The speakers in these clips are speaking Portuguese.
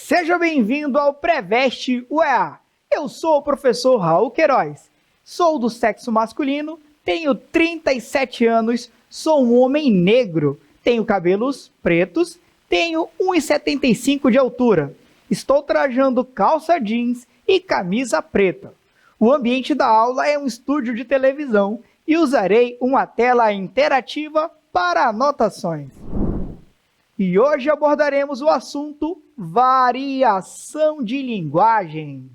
Seja bem-vindo ao Preveste UEA. Eu sou o professor Raul Queiroz. Sou do sexo masculino, tenho 37 anos, sou um homem negro, tenho cabelos pretos, tenho 1,75 de altura. Estou trajando calça jeans e camisa preta. O ambiente da aula é um estúdio de televisão e usarei uma tela interativa para anotações. E hoje abordaremos o assunto variação de linguagem.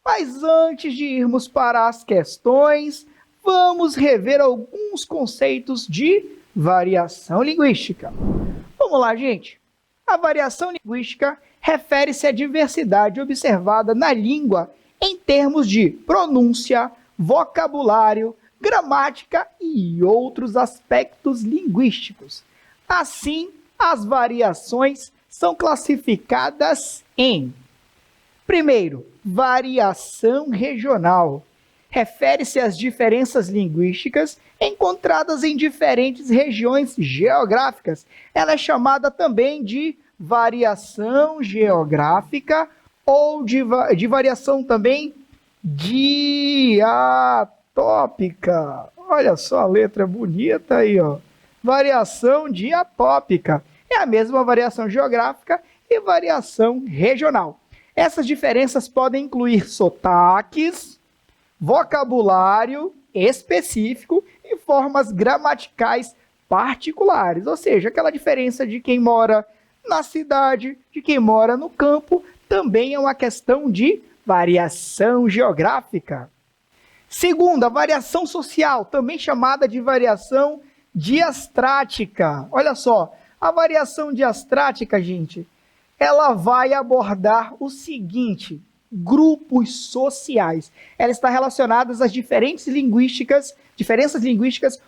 Mas antes de irmos para as questões, vamos rever alguns conceitos de variação linguística. Vamos lá, gente. A variação linguística refere-se à diversidade observada na língua em termos de pronúncia, vocabulário, gramática e outros aspectos linguísticos. Assim, as variações são classificadas em: primeiro, variação regional. Refere-se às diferenças linguísticas encontradas em diferentes regiões geográficas. Ela é chamada também de variação geográfica ou de variação também diatópica. Olha só a letra bonita aí, ó. Variação diatópica. É a mesma variação geográfica e variação regional. Essas diferenças podem incluir sotaques, vocabulário específico e formas gramaticais particulares. Ou seja, aquela diferença de quem mora na cidade, de quem mora no campo, também é uma questão de variação geográfica. Segunda, variação social, também chamada de variação diastrática. Olha só, a variação diastrática, gente, ela vai abordar o seguinte: grupos sociais. Ela está relacionada às diferenças linguísticas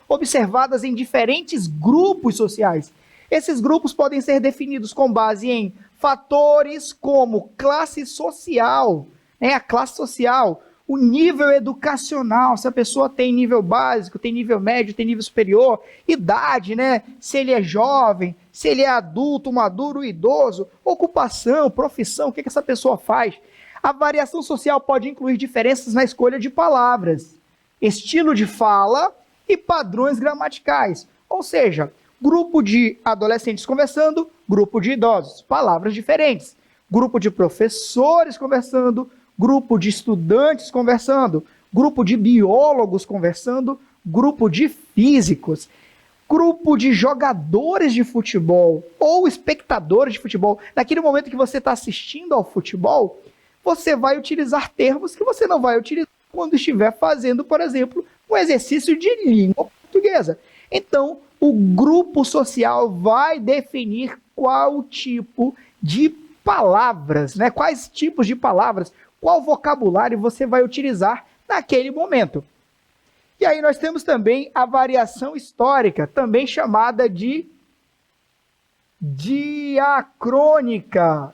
observadas em diferentes grupos sociais. Esses grupos podem ser definidos com base em fatores como classe social, a classe social, o nível educacional, se a pessoa tem nível básico, tem nível médio, tem nível superior, idade, se ele é jovem, se ele é adulto, maduro, idoso, ocupação, profissão, o que essa pessoa faz. A variação social pode incluir diferenças na escolha de palavras, estilo de fala e padrões gramaticais. Ou seja, grupo de adolescentes conversando, grupo de idosos, palavras diferentes. Grupo de professores conversando, grupo de estudantes conversando, grupo de biólogos conversando, grupo de físicos, grupo de jogadores de futebol ou espectadores de futebol. Naquele momento que você está assistindo ao futebol, você vai utilizar termos que você não vai utilizar quando estiver fazendo, por exemplo, um exercício de língua portuguesa. Então, o grupo social vai definir qual tipo de palavras, quais tipos de palavras, qual vocabulário você vai utilizar naquele momento. E aí nós temos também a variação histórica, também chamada de diacrônica.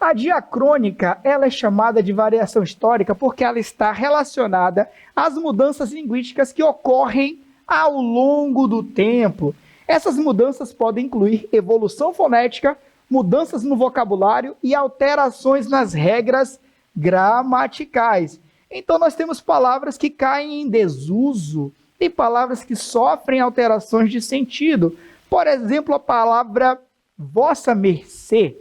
A diacrônica, ela é chamada de variação histórica porque ela está relacionada às mudanças linguísticas que ocorrem ao longo do tempo. Essas mudanças podem incluir evolução fonética, mudanças no vocabulário e alterações nas regras gramaticais. Então nós temos palavras que caem em desuso e palavras que sofrem alterações de sentido. Por exemplo, a palavra vossa mercê,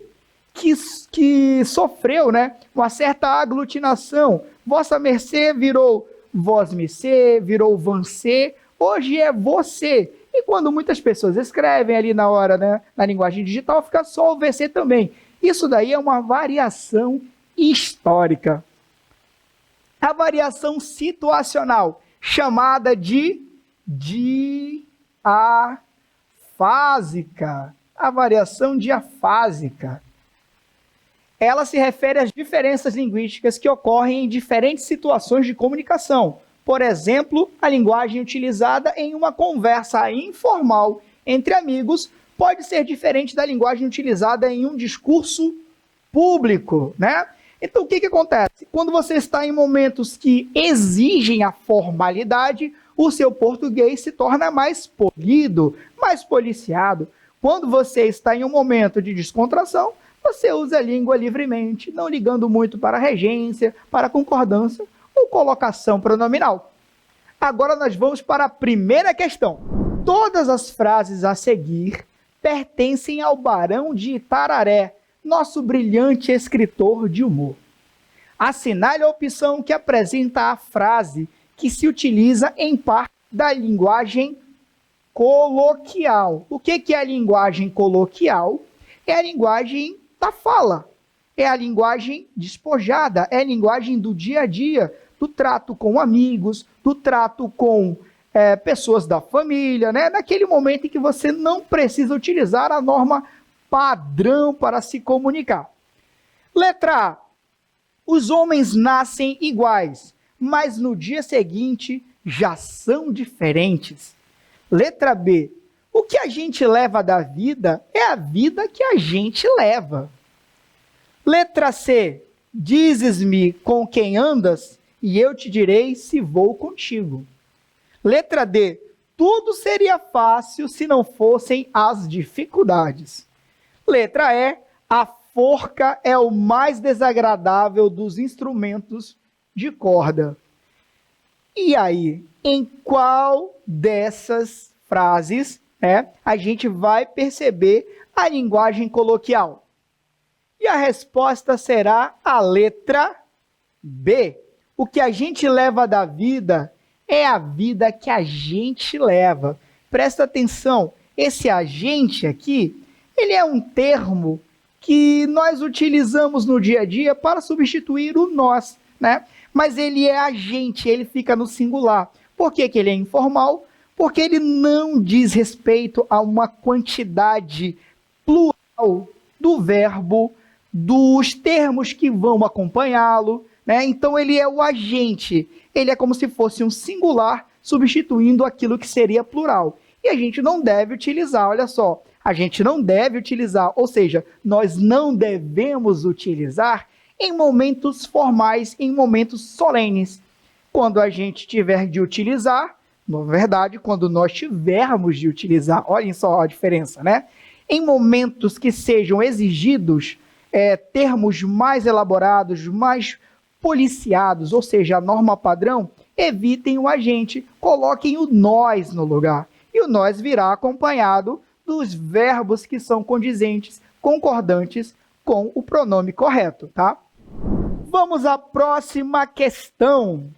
que sofreu uma certa aglutinação. Vossa mercê virou vós-mercê, virou vancê, hoje é você. E quando muitas pessoas escrevem ali na hora, na linguagem digital, fica só o VC também. Isso daí é uma variação histórica. A variação situacional, chamada de diafásica. A variação diafásica. Ela se refere às diferenças linguísticas que ocorrem em diferentes situações de comunicação. Por exemplo, a linguagem utilizada em uma conversa informal entre amigos pode ser diferente da linguagem utilizada em um discurso público, Então, o que acontece? Quando você está em momentos que exigem a formalidade, o seu português se torna mais polido, mais policiado. Quando você está em um momento de descontração, você usa a língua livremente, não ligando muito para a regência, para a concordância ou colocação pronominal. Agora nós vamos para a primeira questão. Todas as frases a seguir pertencem ao Barão de Itararé, nosso brilhante escritor de humor. Assinale a opção que apresenta a frase que se utiliza em parte da linguagem coloquial. O que é a linguagem coloquial? É a linguagem da fala, é a linguagem despojada, é a linguagem do dia a dia, do trato com amigos, do trato com pessoas da família, né? Naquele momento em que você não precisa utilizar a norma padrão para se comunicar. Letra A. Os homens nascem iguais, mas no dia seguinte já são diferentes. Letra B. O que a gente leva da vida é a vida que a gente leva. Letra C. Dizes-me com quem andas e eu te direi se vou contigo. Letra D. Tudo seria fácil se não fossem as dificuldades. Letra E. A forca é o mais desagradável dos instrumentos de corda. E aí, em qual dessas frases a gente vai perceber a linguagem coloquial? E a resposta será a letra B. O que a gente leva da vida é a vida que a gente leva. Presta atenção, esse agente aqui, ele é um termo que nós utilizamos no dia a dia para substituir o nós, né? Mas ele é agente, ele fica no singular. Por que ele é informal? Porque ele não diz respeito a uma quantidade plural do verbo, dos termos que vão acompanhá-lo, né? Então ele é o agente, ele é como se fosse um singular substituindo aquilo que seria plural. E a gente não deve utilizar, olha só, a gente não deve utilizar, ou seja, nós não devemos utilizar em momentos formais, em momentos solenes. Quando a gente tiver de utilizar, na verdade, quando nós tivermos de utilizar, olhem só a diferença, né? Em momentos que sejam exigidos termos mais elaborados, mais policiados, ou seja, a norma padrão, evitem o agente, coloquem o nós no lugar. E o nós virá acompanhado dos verbos que são condizentes, concordantes com o pronome correto, tá? Vamos à próxima questão.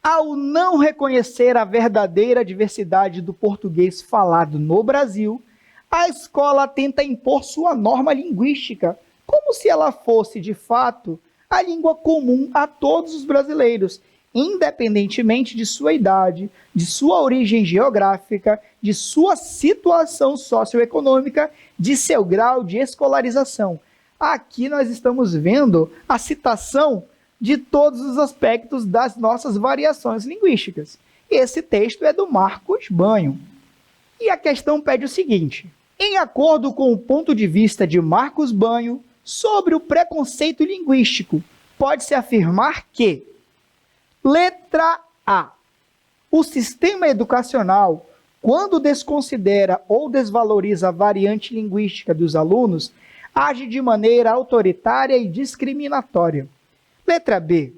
Ao não reconhecer a verdadeira diversidade do português falado no Brasil, a escola tenta impor sua norma linguística, como se ela fosse, de fato, a língua comum a todos os brasileiros, independentemente de sua idade, de sua origem geográfica, de sua situação socioeconômica, de seu grau de escolarização. Aqui nós estamos vendo a citação de todos os aspectos das nossas variações linguísticas. Esse texto é do Marcos Banho. E a questão pede o seguinte: em acordo com o ponto de vista de Marcos Banho sobre o preconceito linguístico, pode-se afirmar que: letra A. O sistema educacional, quando desconsidera ou desvaloriza a variante linguística dos alunos, age de maneira autoritária e discriminatória. Letra B.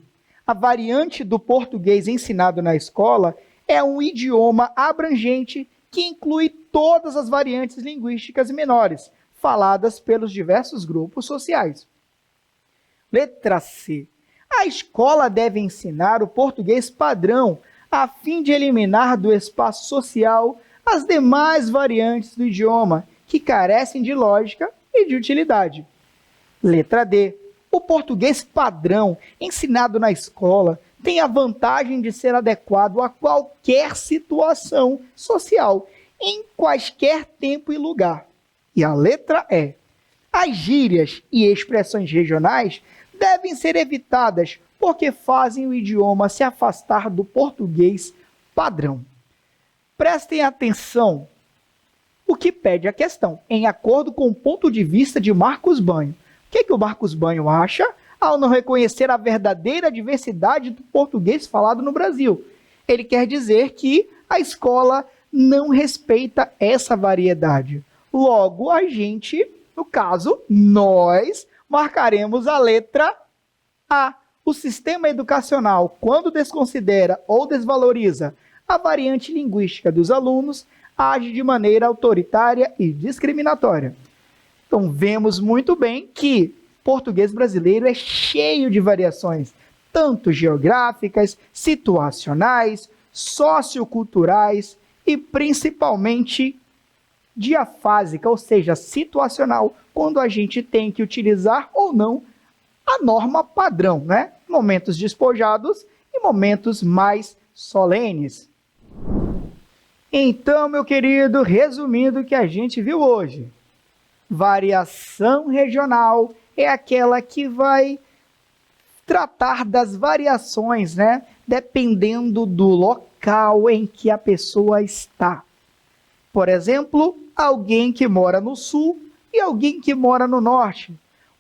A variante do português ensinado na escola é um idioma abrangente que inclui todas as variantes linguísticas menores, faladas pelos diversos grupos sociais. Letra C. A escola deve ensinar o português padrão, a fim de eliminar do espaço social as demais variantes do idioma, que carecem de lógica e de utilidade. Letra D. O português padrão, ensinado na escola, tem a vantagem de ser adequado a qualquer situação social, em quaisquer tempo e lugar. E a letra E. As gírias e expressões regionais devem ser evitadas porque fazem o idioma se afastar do português padrão. Prestem atenção o que pede a questão, em acordo com o ponto de vista de Marcos Banho. O que o Marcos Banho acha ao não reconhecer a verdadeira diversidade do português falado no Brasil? Ele quer dizer que a escola não respeita essa variedade. Logo, a gente, no caso, nós, marcaremos a letra A. O sistema educacional, quando desconsidera ou desvaloriza a variante linguística dos alunos, age de maneira autoritária e discriminatória. Então, vemos muito bem que português brasileiro é cheio de variações, tanto geográficas, situacionais, socioculturais e principalmente diafásica, ou seja, situacional, quando a gente tem que utilizar ou não a norma padrão, né? Momentos despojados e momentos mais solenes. Então, meu querido, resumindo o que a gente viu hoje, variação regional é aquela que vai tratar das variações, né? Dependendo do local em que a pessoa está. Por exemplo, alguém que mora no sul e alguém que mora no norte.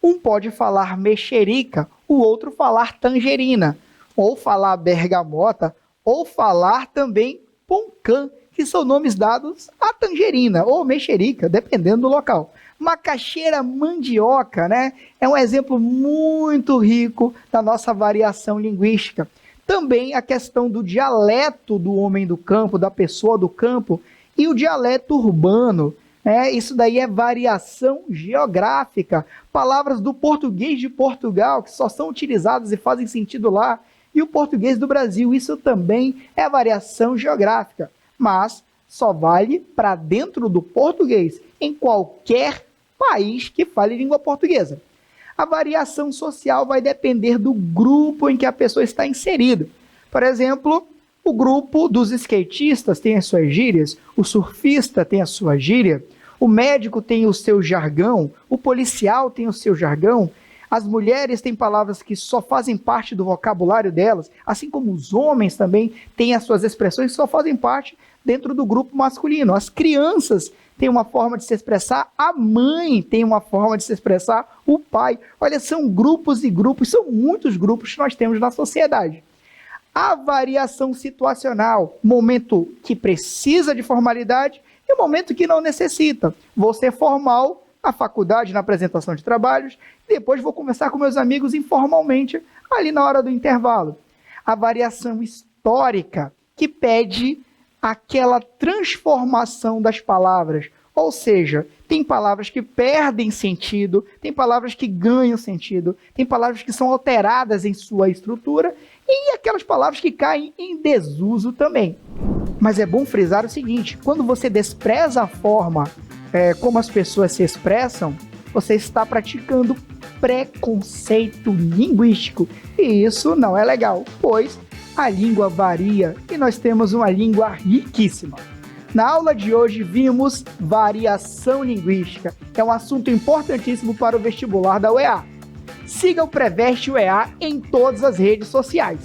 Um pode falar mexerica, o outro falar tangerina, ou falar bergamota, ou falar também poncã, que são nomes dados à tangerina ou mexerica, dependendo do local. Macaxeira, mandioca, né? É um exemplo muito rico da nossa variação linguística. Também a questão do dialeto do homem do campo, da pessoa do campo, e o dialeto urbano. Isso daí é variação geográfica. Palavras do português de Portugal, que só são utilizadas e fazem sentido lá, e o português do Brasil, isso também é variação geográfica. Mas só vale para dentro do português, em qualquer país que fale língua portuguesa. A variação social vai depender do grupo em que a pessoa está inserida. Por exemplo, o grupo dos skatistas tem as suas gírias, o surfista tem a sua gíria, o médico tem o seu jargão, o policial tem o seu jargão, as mulheres têm palavras que só fazem parte do vocabulário delas, assim como os homens também têm as suas expressões que só fazem parte dentro do grupo masculino. As crianças têm uma forma de se expressar, a mãe tem uma forma de se expressar, o pai. Olha, são grupos e grupos, são muitos grupos que nós temos na sociedade. A variação situacional, momento que precisa de formalidade e o momento que não necessita. Vou ser formal na faculdade, na apresentação de trabalhos, depois vou conversar com meus amigos informalmente, ali na hora do intervalo. A variação histórica, que pede aquela transformação das palavras, ou seja, tem palavras que perdem sentido, tem palavras que ganham sentido, tem palavras que são alteradas em sua estrutura e aquelas palavras que caem em desuso também. Mas é bom frisar o seguinte, quando você despreza a forma como as pessoas se expressam, você está praticando preconceito linguístico. E isso não é legal, pois a língua varia e nós temos uma língua riquíssima. Na aula de hoje vimos variação linguística, que é um assunto importantíssimo para o vestibular da UEA. Siga o Preveste UEA em todas as redes sociais.